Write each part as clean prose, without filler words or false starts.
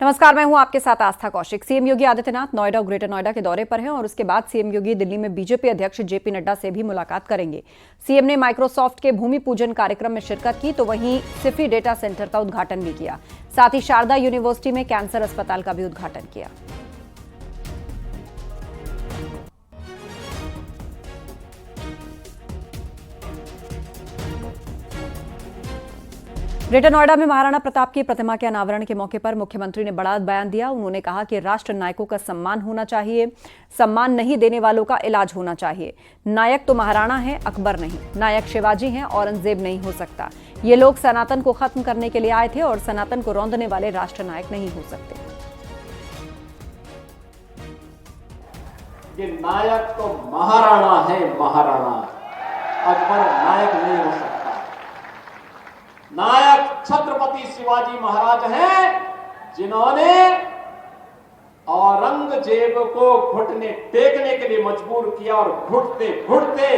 नमस्कार, मैं हूं आपके साथ आस्था कौशिक। सीएम योगी आदित्यनाथ नोएडा और ग्रेटर नोएडा के दौरे पर हैं और उसके बाद सीएम योगी दिल्ली में बीजेपी अध्यक्ष जेपी नड्डा से भी मुलाकात करेंगे। सीएम ने माइक्रोसॉफ्ट के भूमि पूजन कार्यक्रम में शिरकत की तो वहीं सिफी डेटा सेंटर का उद्घाटन भी किया। साथ ही शारदा यूनिवर्सिटी में कैंसर अस्पताल का भी उद्घाटन किया। ग्रेटर नोएडा में महाराणा प्रताप की प्रतिमा के अनावरण के मौके पर मुख्यमंत्री ने बड़ा बयान दिया। उन्होंने कहा कि राष्ट्र नायकों का सम्मान होना चाहिए, सम्मान नहीं देने वालों का इलाज होना चाहिए। नायक तो महाराणा है, अकबर नहीं। नायक शिवाजी हैं, औरंगजेब नहीं हो सकता। ये लोग सनातन को खत्म करने के लिए आए थे और सनातन को रौंदने वाले राष्ट्र नायक नहीं हो सकते। ये नायक तो महाराणा है, महाराणा, अकबर नायक नहीं हो सकता। नायक छत्रपति शिवाजी महाराज हैं, जिन्होंने औरंगजेब को घुटने टेकने के लिए मजबूर किया और घुटते घुटते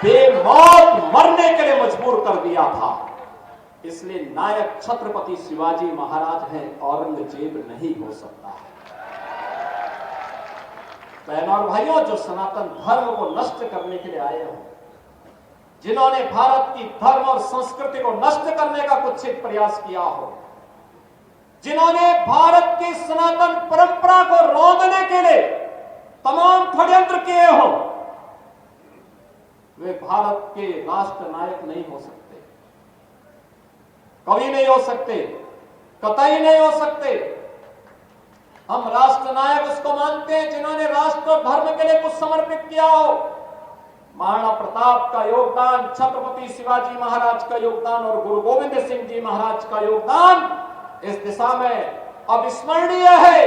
बेमौत मरने के लिए मजबूर कर दिया था। इसलिए नायक छत्रपति शिवाजी महाराज हैं, औरंगजेब नहीं हो सकता। बहनों और भाइयों, जो सनातन धर्म को नष्ट करने के लिए आए हो, जिन्होंने भारत की धर्म और संस्कृति को नष्ट करने का कुत्सित प्रयास किया हो, जिन्होंने भारत की सनातन परंपरा को रौंदने के लिए तमाम षड्यंत्र किए हो, वे भारत के राष्ट्र नायक नहीं हो सकते, कभी नहीं हो सकते, कतई नहीं हो सकते। हम राष्ट्र नायक उसको मानते हैं जिन्होंने राष्ट्र और धर्म के लिए कुछ समर्पित किया हो। महाराणा प्रताप का योगदान, छत्रपति शिवाजी महाराज का योगदान और गुरु गोविंद सिंह जी महाराज का योगदान इस दिशा में अविस्मरणीय है।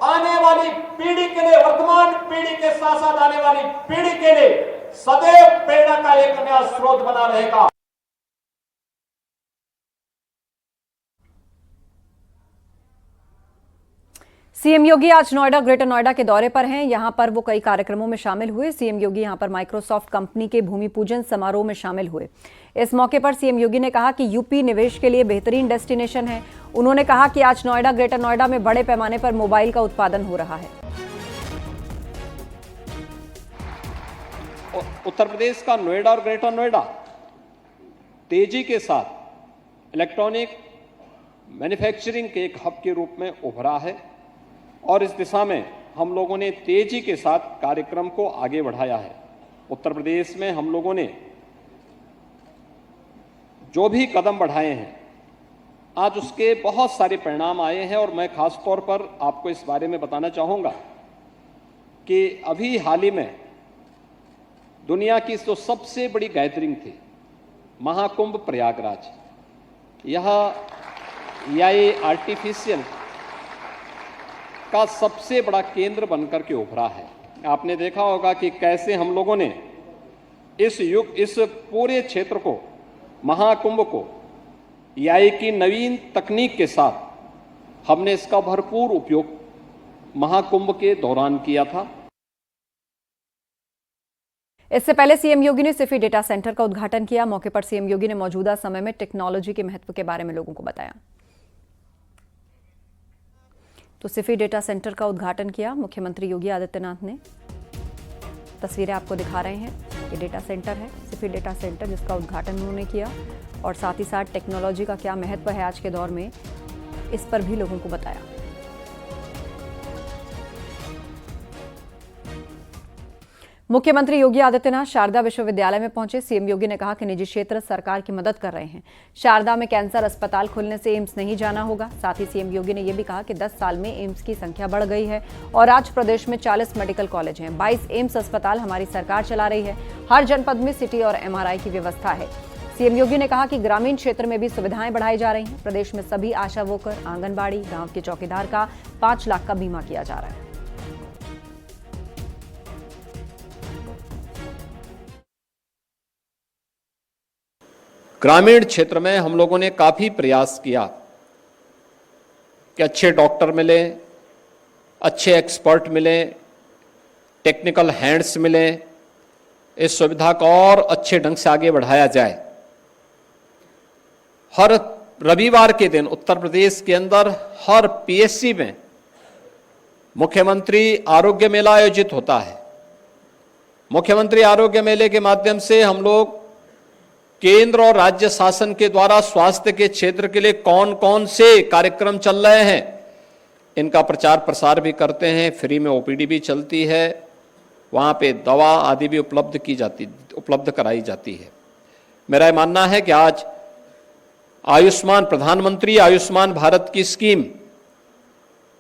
आने वाली पीढ़ी के लिए, वर्तमान पीढ़ी के साथ साथ आने वाली पीढ़ी के लिए सदैव प्रेरणा का एक नया स्रोत बना रहेगा। सीएम योगी आज नोएडा ग्रेटर नोएडा के दौरे पर हैं। यहां पर वो कई कार्यक्रमों में शामिल हुए। सीएम योगी यहां पर माइक्रोसॉफ्ट कंपनी के भूमि पूजन समारोह में शामिल हुए। इस मौके पर सीएम योगी ने कहा कि यूपी निवेश के लिए बेहतरीन डेस्टिनेशन है। उन्होंने कहा कि आज नोएडा ग्रेटर नोएडा में बड़े पैमाने पर मोबाइल का उत्पादन हो रहा है। उत्तर प्रदेश का नोएडा और ग्रेटर नोएडा तेजी के साथ इलेक्ट्रॉनिक मैन्युफैक्चरिंग के एक हब के रूप में उभरा है और इस दिशा में हम लोगों ने तेजी के साथ कार्यक्रम को आगे बढ़ाया है। उत्तर प्रदेश में हम लोगों ने जो भी कदम बढ़ाए हैं, आज उसके बहुत सारे परिणाम आए हैं और मैं खास तौर पर आपको इस बारे में बताना चाहूँगा कि अभी हाल ही में दुनिया की जो सबसे बड़ी गैदरिंग थी, महाकुंभ प्रयागराज, यह आर्टिफिशियल का सबसे बड़ा केंद्र बनकर के उभरा है। आपने देखा होगा कि कैसे हम लोगों ने इस पूरे क्षेत्र को, महाकुंभ को एआई की नवीन तकनीक के साथ हमने इसका भरपूर उपयोग महाकुंभ के दौरान किया था। इससे पहले सीएम योगी ने सिफी डेटा सेंटर का उद्घाटन किया। मौके पर सीएम योगी ने मौजूदा समय में टेक्नोलॉजी के महत्व के बारे में लोगों को बताया। तो सिफी डेटा सेंटर का उद्घाटन किया मुख्यमंत्री योगी आदित्यनाथ ने। तस्वीरें आपको दिखा रहे हैं, ये डेटा सेंटर है, सिफी डेटा सेंटर, जिसका उद्घाटन उन्होंने किया और साथ ही साथ टेक्नोलॉजी का क्या महत्व है आज के दौर में, इस पर भी लोगों को बताया। मुख्यमंत्री योगी आदित्यनाथ शारदा विश्वविद्यालय में पहुंचे। सीएम योगी ने कहा कि निजी क्षेत्र सरकार की मदद कर रहे हैं। शारदा में कैंसर अस्पताल खुलने से एम्स नहीं जाना होगा। साथ ही सीएम योगी ने यह भी कहा कि 10 साल में एम्स की संख्या बढ़ गई है और आज प्रदेश में 40 मेडिकल कॉलेज हैं। 22 एम्स अस्पताल हमारी सरकार चला रही है। हर जनपद में सिटी और एमआरआई की व्यवस्था है। सीएम योगी ने कहा कि ग्रामीण क्षेत्र में भी सुविधाएं बढ़ाई जा रही हैं। प्रदेश में सभी आशा वर्कर, आंगनबाड़ी, गांव के चौकीदार का 5 लाख का बीमा किया जा रहा है। ग्रामीण क्षेत्र में हम लोगों ने काफी प्रयास किया कि अच्छे डॉक्टर मिले, अच्छे एक्सपर्ट मिले, टेक्निकल हैंड्स मिले, इस सुविधा को और अच्छे ढंग से आगे बढ़ाया जाए। हर रविवार के दिन उत्तर प्रदेश के अंदर हर पीएससी में मुख्यमंत्री आरोग्य मेला आयोजित होता है। मुख्यमंत्री आरोग्य मेले के माध्यम से हम लोग केंद्र और राज्य शासन के द्वारा स्वास्थ्य के क्षेत्र के लिए कौन कौन से कार्यक्रम चल रहे हैं, इनका प्रचार प्रसार भी करते हैं। फ्री में ओपीडी भी चलती है, वहां पे दवा आदि भी उपलब्ध कराई जाती है। मेरा मानना है कि आज प्रधानमंत्री आयुष्मान भारत की स्कीम,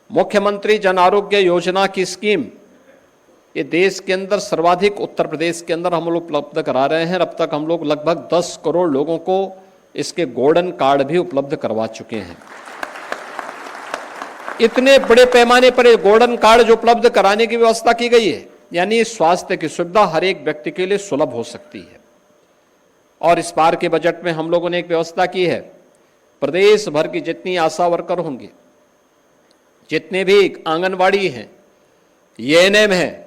मुख्यमंत्री जन आरोग्य योजना की स्कीम, ये देश के अंदर सर्वाधिक उत्तर प्रदेश के अंदर हम लोग उपलब्ध करा रहे हैं। अब तक हम लोग लगभग 10 करोड़ लोगों को इसके गोल्डन कार्ड भी उपलब्ध करवा चुके हैं। इतने बड़े पैमाने पर ये गोल्डन कार्ड जो उपलब्ध कराने की व्यवस्था की गई है, यानी स्वास्थ्य की सुविधा हर एक व्यक्ति के लिए सुलभ हो सकती है। और इस बार के बजट में हम लोगों ने एक व्यवस्था की है, प्रदेश भर की जितनी आशा वर्कर होंगे, जितने भी आंगनवाड़ी हैं, एएनएम हैं,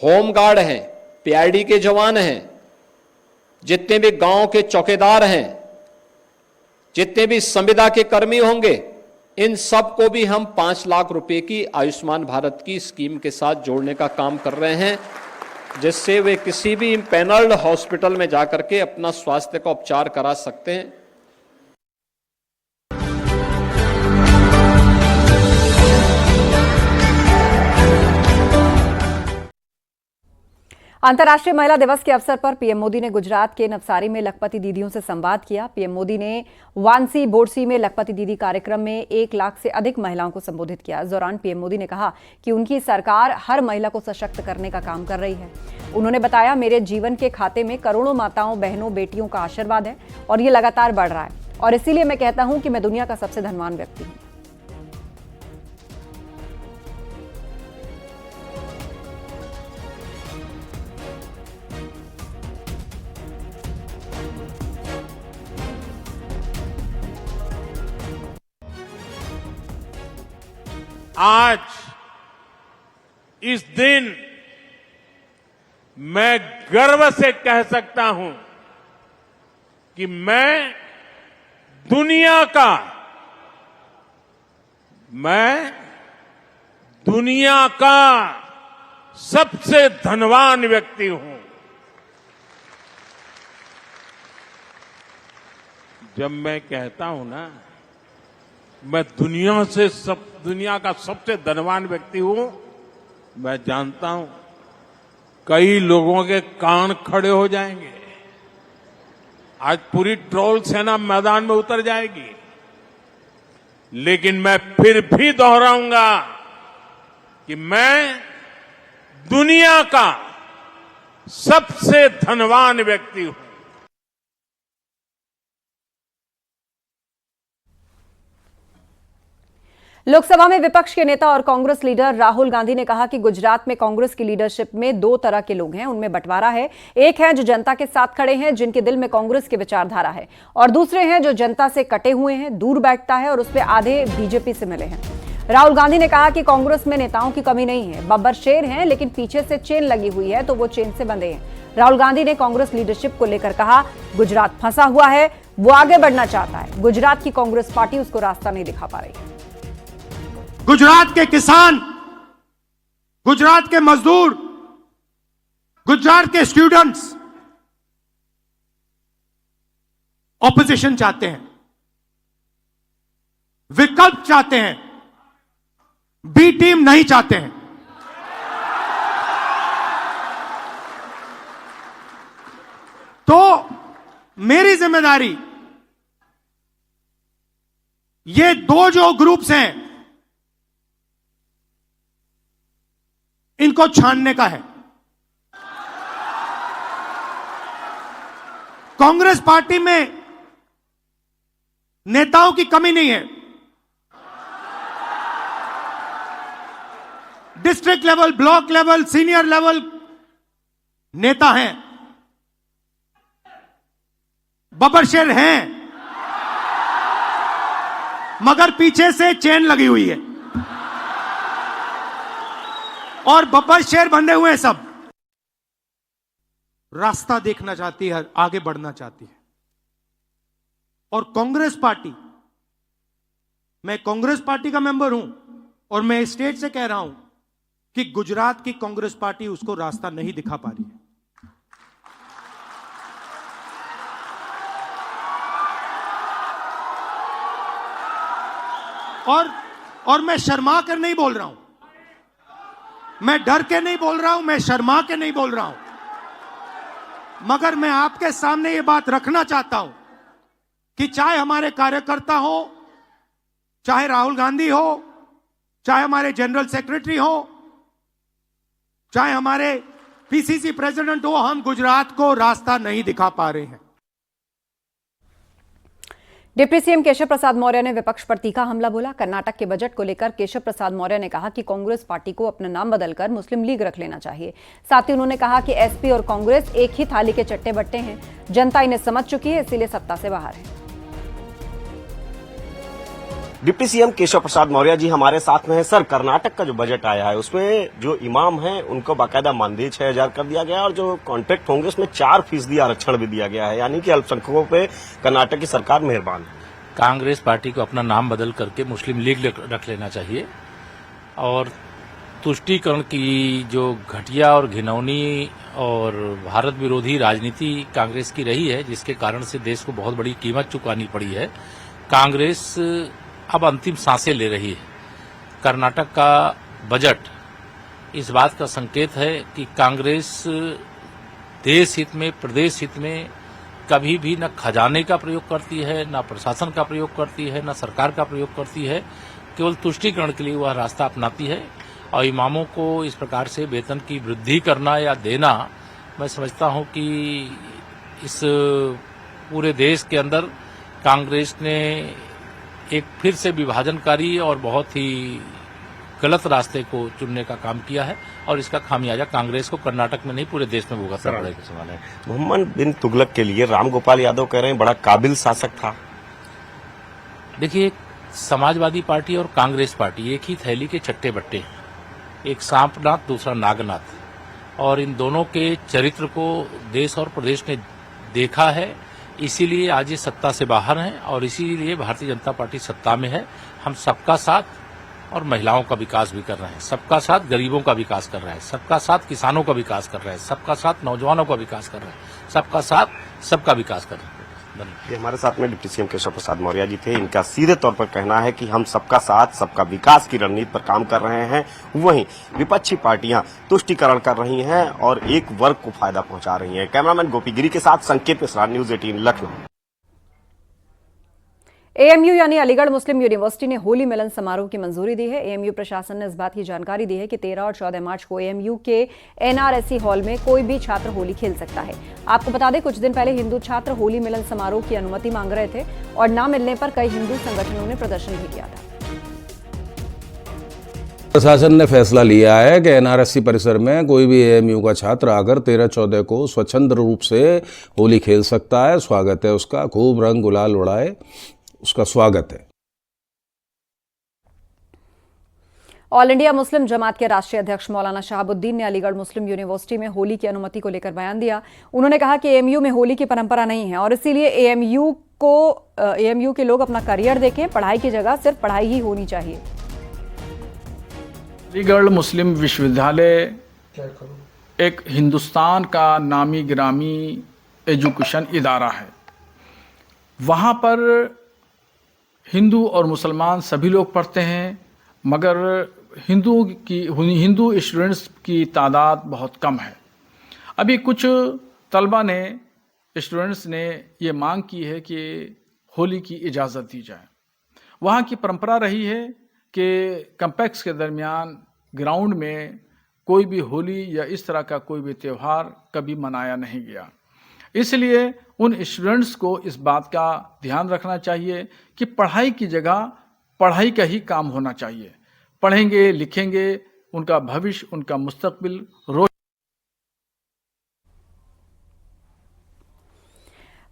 होमगार्ड हैं, पीआरडी के जवान हैं, जितने भी गांव के चौकीदार हैं, जितने भी संविदा के कर्मी होंगे, इन सब को भी हम 5 लाख रुपए की आयुष्मान भारत की स्कीम के साथ जोड़ने का काम कर रहे हैं, जिससे वे किसी भी पैनल्ड हॉस्पिटल में जाकर के अपना स्वास्थ्य का उपचार करा सकते हैं। अंतर्राष्ट्रीय महिला दिवस के अवसर पर पीएम मोदी ने गुजरात के नवसारी में लखपति दीदियों से संवाद किया। पीएम मोदी ने वानसी बोडसी में लखपति दीदी कार्यक्रम में 1 लाख से अधिक महिलाओं को संबोधित किया। इस दौरान पीएम मोदी ने कहा कि उनकी सरकार हर महिला को सशक्त करने का काम कर रही है। उन्होंने बताया, मेरे जीवन के खाते में करोड़ों माताओं, बहनों, बेटियों का आशीर्वाद है और ये लगातार बढ़ रहा है, और इसीलिए मैं कहता हूं कि मैं दुनिया का सबसे धनवान व्यक्ति हूं। आज इस दिन मैं गर्व से कह सकता हूं कि मैं दुनिया का सबसे धनवान व्यक्ति हूं। जब मैं कहता हूं ना, मैं दुनिया का सबसे धनवान व्यक्ति हूं, मैं जानता हूं कई लोगों के कान खड़े हो जाएंगे। आज पूरी ट्रोल सेना मैदान में उतर जाएगी, लेकिन मैं फिर भी दोहराऊंगा कि मैं दुनिया का सबसे धनवान व्यक्ति हूं। लोकसभा में विपक्ष के नेता और कांग्रेस लीडर राहुल गांधी ने कहा कि गुजरात में कांग्रेस की लीडरशिप में 2 तरह के लोग हैं, उनमें बंटवारा है। एक है जो जनता के साथ खड़े हैं, जिनके दिल में कांग्रेस की विचारधारा है, और दूसरे हैं जो जनता से कटे हुए हैं, दूर बैठता है, और उसमें आधे बीजेपी से मिले हैं। राहुल गांधी ने कहा कि कांग्रेस में नेताओं की कमी नहीं है, बब्बर शेर हैं, लेकिन पीछे से चेन लगी हुई है तो वो चेन से बंधे हैं। राहुल गांधी ने कांग्रेस लीडरशिप को लेकर कहा, गुजरात फंसा हुआ है, वो आगे बढ़ना चाहता है, गुजरात की कांग्रेस पार्टी उसको रास्ता नहीं दिखा पा रही। गुजरात के किसान, गुजरात के मजदूर, गुजरात के स्टूडेंट्स ऑपोजिशन चाहते हैं, विकल्प चाहते हैं, बी टीम नहीं चाहते हैं। तो मेरी जिम्मेदारी ये 2 जो ग्रुप्स हैं इनको छानने का है। कांग्रेस पार्टी में नेताओं की कमी नहीं है। District level, block level, senior level नेता हैं, बब्बर हैं, मगर पीछे से चेन लगी हुई है और बब्बर शेर बंधे हुए हैं। सब रास्ता देखना चाहती है, आगे बढ़ना चाहती है। और कांग्रेस पार्टी मैं कांग्रेस पार्टी का मेंबर हूं और मैं स्टेट से कह रहा हूं कि गुजरात की कांग्रेस पार्टी उसको रास्ता नहीं दिखा पा रही है। और मैं शर्मा कर नहीं बोल रहा हूं, मैं डर के नहीं बोल रहा हूं, मैं शर्मा के नहीं बोल रहा हूं, मगर मैं आपके सामने ये बात रखना चाहता हूं कि चाहे हमारे कार्यकर्ता हो, चाहे राहुल गांधी हो, चाहे हमारे जनरल सेक्रेटरी हो, चाहे हमारे पीसीसी प्रेसिडेंट हो, हम गुजरात को रास्ता नहीं दिखा पा रहे हैं। डिप्टी सीएम केशव प्रसाद मौर्य ने विपक्ष पर तीखा हमला बोला। कर्नाटक के बजट को लेकर केशव प्रसाद मौर्य ने कहा कि कांग्रेस पार्टी को अपना नाम बदलकर मुस्लिम लीग रख लेना चाहिए। साथ ही उन्होंने कहा कि एसपी और कांग्रेस एक ही थाली के चट्टे बट्टे हैं, जनता इन्हें समझ चुकी है, इसीलिए सत्ता से बाहर है। डिप्टी सीएम केशव प्रसाद मौर्य जी हमारे साथ में है। सर, कर्नाटक का जो बजट आया है उसमें जो इमाम हैं उनको बाकायदा मानदेय 6,000 कर दिया गया है और जो कॉन्ट्रैक्ट होंगे उसमें 4% आरक्षण भी दिया गया है, यानी कि अल्पसंख्यकों पे कर्नाटक की सरकार मेहरबान है। कांग्रेस पार्टी को अपना नाम बदल करके मुस्लिम लीग रख लेना चाहिए और तुष्टीकरण की जो घटिया और घिनौनी और भारत विरोधी राजनीति कांग्रेस की रही है, जिसके कारण से देश को बहुत बड़ी कीमत चुकानी पड़ी है, कांग्रेस अब अंतिम सांसें ले रही है। कर्नाटक का बजट इस बात का संकेत है कि कांग्रेस देश हित में, प्रदेश हित में कभी भी न खजाने का प्रयोग करती है, न प्रशासन का प्रयोग करती है, न सरकार का प्रयोग करती है, केवल तुष्टीकरण के लिए वह रास्ता अपनाती है। और इमामों को इस प्रकार से वेतन की वृद्धि करना या देना, मैं समझता हूं कि इस पूरे देश के अंदर कांग्रेस ने एक फिर से विभाजनकारी और बहुत ही गलत रास्ते को चुनने का काम किया है और इसका खामियाजा कांग्रेस को कर्नाटक में नहीं पूरे देश में भुगतना पड़ेगा। सवाल है, मोहम्मद बिन तुगलक के लिए राम गोपाल यादव कह रहे हैं बड़ा काबिल शासक था। देखिए, समाजवादी पार्टी और कांग्रेस पार्टी एक ही थैली के चट्टे बट्टे हैं, एक सांपनाथ, दूसरा नागनाथ, और इन दोनों के चरित्र को देश और प्रदेश ने देखा है, इसीलिए आज ये सत्ता से बाहर हैं और इसीलिए भारतीय जनता पार्टी सत्ता में है। हम सबका साथ और महिलाओं का विकास भी कर रहे हैं, सबका साथ गरीबों का विकास कर रहे हैं, सबका साथ किसानों का विकास कर रहे हैं, सबका साथ नौजवानों का विकास कर रहे हैं, सबका साथ सबका विकास कर रहे हैं। ये हमारे साथ में डिप्टी सीएम केशव प्रसाद मौर्य जी थे। इनका सीधे तौर पर कहना है कि हम सबका साथ सबका विकास की रणनीति पर काम कर रहे हैं, वहीं विपक्षी पार्टियां तुष्टीकरण कर रही हैं और एक वर्ग को फायदा पहुंचा रही हैं। कैमरामैन गोपी गिरी के साथ संकेत मिश्रा, न्यूज 18 लखनऊ। एएमयू यानी अलीगढ़ मुस्लिम यूनिवर्सिटी ने होली मिलन समारोह की मंजूरी दी है। एएमयू प्रशासन ने इस बात की जानकारी दी है कि 13 और 14 मार्च को एएमयू के एनआरएससी हॉल में कोई भी छात्र होली खेल सकता है। आपको बता दें, कुछ दिन पहले हिंदू छात्र होली मिलन समारोह की अनुमति मांग रहे थे और न मिलने पर कई हिंदू संगठनों ने प्रदर्शन भी किया था। प्रशासन ने फैसला लिया है कि एनआरएससी परिसर में कोई भी एएमयू का छात्र आकर 13-14 को स्वच्छंद रूप से होली खेल सकता है। स्वागत है उसका, खूब रंग गुलाल उड़ाए, उसका स्वागत है। ऑल इंडिया मुस्लिम जमात के राष्ट्रीय अध्यक्ष मौलाना शहाबुद्दीन ने अलीगढ़ मुस्लिम यूनिवर्सिटी में होली की अनुमति को लेकर बयान दिया। उन्होंने कहा कि एएमयू में होली की परंपरा नहीं है और इसीलिए एएमयू के लोग अपना करियर देखें, पढ़ाई की जगह सिर्फ पढ़ाई ही होनी चाहिए। अलीगढ़ मुस्लिम विश्वविद्यालय एक हिंदुस्तान का नामी गिरामी एजुकेशन इदारा है। वहाँ पर हिंदू और मुसलमान सभी लोग पढ़ते हैं, मगर हिंदू स्टूडेंट्स की तादाद बहुत कम है। अभी कुछ तलबा ने, स्टूडेंट्स ने ये मांग की है कि होली की इजाज़त दी जाए। वहाँ की परंपरा रही है कि कैंपस के दरमियान ग्राउंड में कोई भी होली या इस तरह का कोई भी त्यौहार कभी मनाया नहीं गया। इसलिए उन स्टूडेंट्स को इस बात का ध्यान रखना चाहिए कि पढ़ाई की जगह पढ़ाई का ही काम होना चाहिए। पढ़ेंगे, लिखेंगे, उनका भविष्य, उनका मुस्तकबिल रोशन।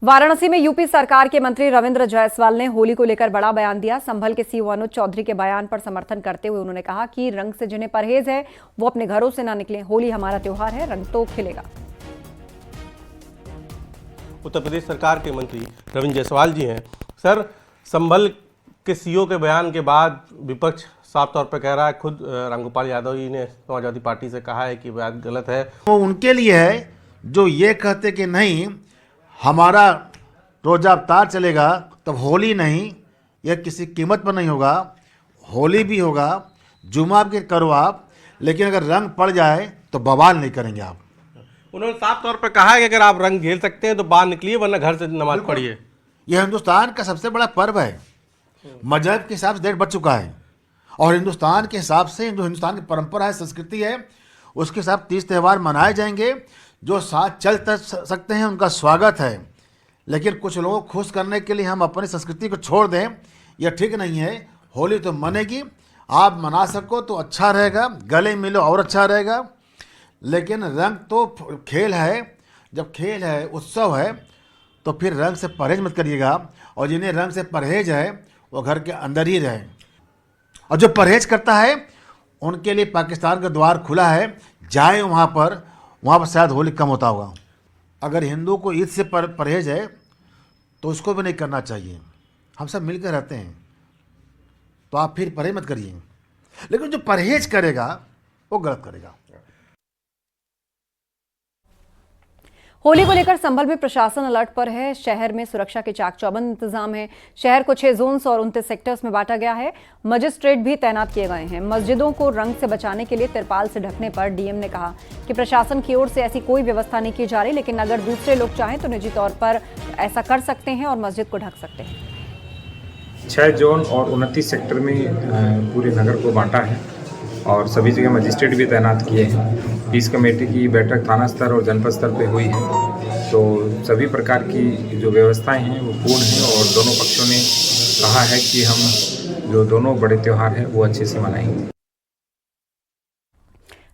वाराणसी में यूपी सरकार के मंत्री रविंद्र जायसवाल ने होली को लेकर बड़ा बयान दिया। संभल के सीओ अनुज चौधरी के बयान पर समर्थन करते हुए उन्होंने कहा कि रंग से जिन्हें परहेज है वो अपने घरों से ना निकलें। होली हमारा त्योहार है, रंग तो खिलेगा। उत्तर प्रदेश सरकार के मंत्री रविंद्र जायसवाल जी हैं। सर, संभल के सीओ के बयान के बाद विपक्ष साफ तौर पर कह रहा है, खुद रामगोपाल यादव जी ने समाजवादी पार्टी से कहा है कि बयान गलत है। वो उनके लिए है जो ये कहते कि नहीं हमारा रोजा अवतार चलेगा, तब होली नहीं, यह किसी कीमत पर नहीं होगा, होली भी होगा, जुमा भी करो आप, लेकिन अगर रंग पड़ जाए तो बवाल नहीं करेंगे आप। उन्होंने साफ तौर पर कहा है कि अगर आप रंग झेल सकते हैं तो बाहर निकलिए, वरना घर से नमाज पढ़िए। यह हिंदुस्तान का सबसे बड़ा पर्व है, मजहब के हिसाब से डेट बढ़ चुका है, और हिंदुस्तान के हिसाब से जो हिंदुस्तान की परंपरा है, संस्कृति है, उसके हिसाब 30 त्यौहार मनाए जाएंगे। जो साथ चल सकते हैं उनका स्वागत है, लेकिन कुछ लोगों को खुश करने के लिए हम अपनी संस्कृति को छोड़ दें, यह ठीक नहीं है। होली तो मनेगी, आप मना सको तो अच्छा रहेगा, गले मिलो और अच्छा रहेगा, लेकिन रंग तो खेल है। जब खेल है, उत्सव है, तो फिर रंग से परहेज मत करिएगा, और जिन्हें रंग से परहेज है वो घर के अंदर ही रहें, और जो परहेज करता है उनके लिए पाकिस्तान का द्वार खुला है, जाए वहाँ पर शायद होली कम होता होगा। अगर हिंदू को ईद से परहेज है तो उसको भी नहीं करना चाहिए। हम सब मिलकर रहते हैं, तो आप फिर परहेज मत करिए, लेकिन जो परहेज करेगा वो गलत करेगा। होली को लेकर संभल में प्रशासन अलर्ट पर है। शहर में सुरक्षा के चाक चौबंद इंतजाम है। शहर को 6 जोन्स और 29 सेक्टर्स में बांटा गया है। मजिस्ट्रेट भी तैनात किए गए हैं। मस्जिदों को रंग से बचाने के लिए तिरपाल से ढकने पर डीएम ने कहा कि प्रशासन की ओर से ऐसी कोई व्यवस्था नहीं की जा रही, लेकिन अगर दूसरे लोग चाहें तो निजी तौर पर ऐसा कर सकते हैं और मस्जिद को ढक सकते हैं। 6 जोन और 29 सेक्टर में पूरे नगर को बांटा है, और सभी जगह मजिस्ट्रेट भी तैनात किए हैं। पीस कमेटी की बैठक थाना स्तर और जनपद स्तर पे हुई है, तो सभी प्रकार की जो व्यवस्थाएं हैं वो पूर्ण हैं, और दोनों पक्षों ने कहा है कि हम जो दोनों बड़े त्योहार हैं वो अच्छे से मनाएंगे।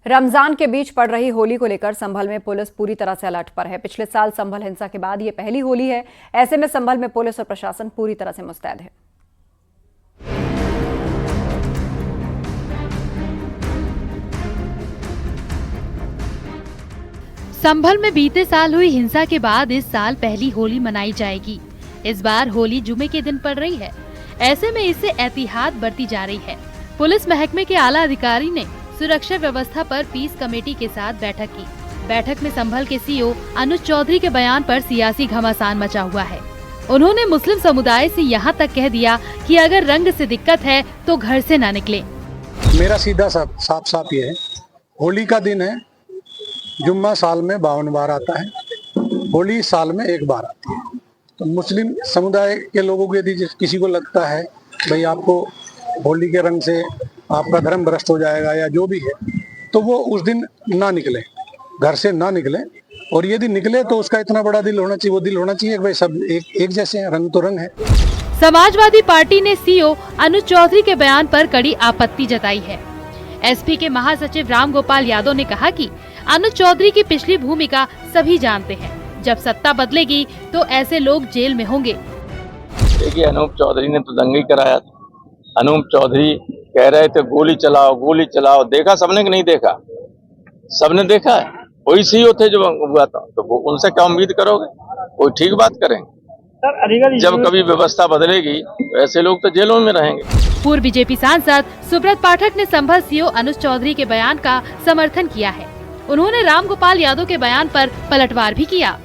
रमजान के बीच पड़ रही होली को लेकर संभल में पुलिस पूरी तरह से अलर्ट पर है। पिछले साल संभल हिंसा के बाद ये पहली होली है। ऐसे में संभल में पुलिस और प्रशासन पूरी तरह से मुस्तैद है। संभल में बीते साल हुई हिंसा के बाद इस साल पहली होली मनाई जाएगी। इस बार होली जुमे के दिन पड़ रही है। ऐसे में इससे एहतियात बरती जा रही है। पुलिस महकमे के आला अधिकारी ने सुरक्षा व्यवस्था पर पीस कमेटी के साथ बैठक की। बैठक में संभल के सीओ अनुज चौधरी के बयान पर सियासी घमासान मचा हुआ है। उन्होंने मुस्लिम समुदाय से यहाँ तक कह दिया कि अगर रंग से दिक्कत है तो घर से न निकले। मेरा सीधा साफ ये है, होली का दिन है, जुम्मा साल में 52 बार आता है, होली साल में 1 बार आती है। तो मुस्लिम समुदाय के लोगों को यदि किसी को लगता है भाई आपको होली के रंग से आपका धर्म भ्रष्ट हो जाएगा या जो भी है, तो वो उस दिन ना निकले, घर से ना निकले, और यदि निकले तो उसका इतना बड़ा दिल होना चाहिए, वो दिल होना चाहिए कि भाई सब एक जैसे हैं, रंग तो रंग है। समाजवादी पार्टी ने सीओ अनुज चौधरी के बयान पर कड़ी आपत्ति जताई है। एसपी के महासचिव रामगोपाल यादव ने कहा कि अनुज चौधरी की पिछली भूमिका सभी जानते हैं। जब सत्ता बदलेगी तो ऐसे लोग जेल में होंगे। देखिए, अनूप चौधरी ने तो दंगा ही कराया था। अनूप चौधरी कह रहे थे गोली चलाओ। देखा सबने कि नहीं देखा? सबने देखा है। वही सीओ थे जो हुआ था, तो वो उनसे क्या उम्मीद करोगे? कोई ठीक बात करेंगे? जब कभी व्यवस्था बदलेगी तो ऐसे लोग तो जेलों में रहेंगे। पूर्व बीजेपी सांसद सुब्रत पाठक ने संभल सीओ अनुज चौधरी के बयान का समर्थन किया है। उन्होंने रामगोपाल यादव के बयान पर पलटवार भी किया।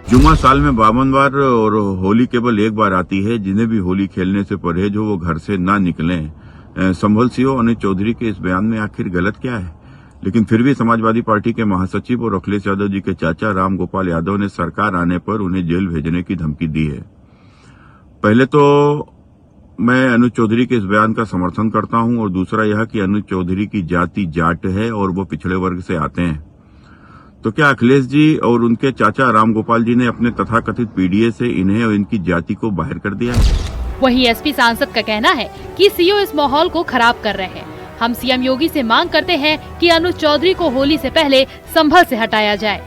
जुम्मा साल में 52 बार और होली केवल 1 बार आती है। जिन्हें भी होली खेलने से परहेज हो वो घर से ना निकलें। संभल सीओ अनुज चौधरी के इस बयान में आखिर गलत क्या है? लेकिन फिर भी समाजवादी पार्टी के महासचिव और अखिलेश यादव जी के चाचा रामगोपाल यादव ने सरकार आने पर उन्हें जेल भेजने की धमकी दी है। पहले तो मैं अनुज चौधरी के इस बयान का समर्थन करता हूं, और दूसरा यह कि अनुज चौधरी की जाति जाट है और वो पिछड़े वर्ग से आते हैं। तो क्या अखिलेश जी और उनके चाचा रामगोपाल जी ने अपने तथाकथित पीडीए से इन्हें और इनकी जाति को बाहर कर दिया है? वहीं एसपी सांसद का कहना है कि सीओ इस माहौल को खराब कर रहे हैं। हम सीएम योगी से मांग करते हैं कि अनुज चौधरी को होली से पहले संभल से हटाया जाए।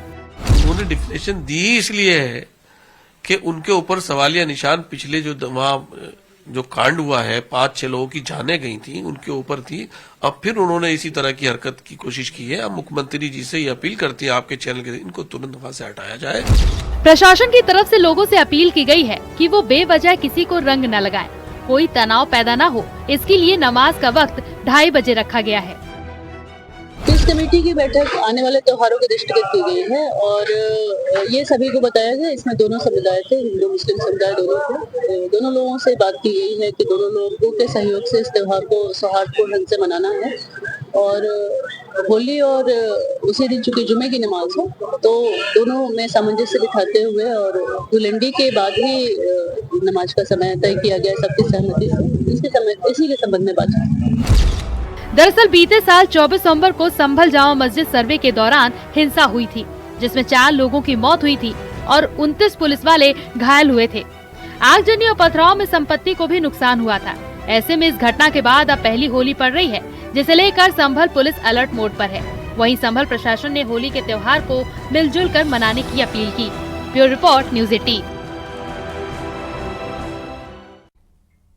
उन्होंने डिफिनेशन दी इसलिए है कि उनके ऊपर सवालिया निशान पिछले जो कांड हुआ है, 5-6 लोगों की जानें गई थी, उनके ऊपर थी। अब फिर उन्होंने इसी तरह की हरकत की कोशिश की है। अब मुख्यमंत्री जी से ये अपील करती है आपके चैनल के, इनको तुरंत वहां से हटाया जाए। प्रशासन की तरफ से लोगों से अपील की गई है कि वो बेवजह किसी को रंग न लगाएं। कोई तनाव पैदा न हो, इसके लिए नमाज का वक्त 2:30 बजे रखा गया है। इस कमेटी की बैठक आने वाले त्योहारों के दृष्टिगत की गई है और ये सभी को बताया गया। इसमें दोनों समुदाय थे, हिंदू मुस्लिम समुदाय दोनों थे। दोनों लोगों से बात की गई है कि दोनों लोगों के सहयोग से इस त्योहार को सौहार्दपूर्ण ढंग से मनाना है और होली और उसी दिन चूंकि जुमे की नमाज है तो दोनों में सामंजस्य बिठाते हुए और धुलंडी के बाद ही नमाज का समय तय किया गया सबकी सहमति से। इसी के संबंध में बात। दरअसल बीते साल 24 नवंबर को संभल जामा मस्जिद सर्वे के दौरान हिंसा हुई थी, जिसमें 4 लोगों की मौत हुई थी और 29 पुलिस वाले घायल हुए थे। आगजनी और पथराव में संपत्ति को भी नुकसान हुआ था। ऐसे में इस घटना के बाद अब पहली होली पड़ रही है, जिसे लेकर संभल पुलिस अलर्ट मोड पर है। वहीं संभल प्रशासन ने होली के त्योहार को मिलजुल कर मनाने की अपील की। Bureau report, news 18।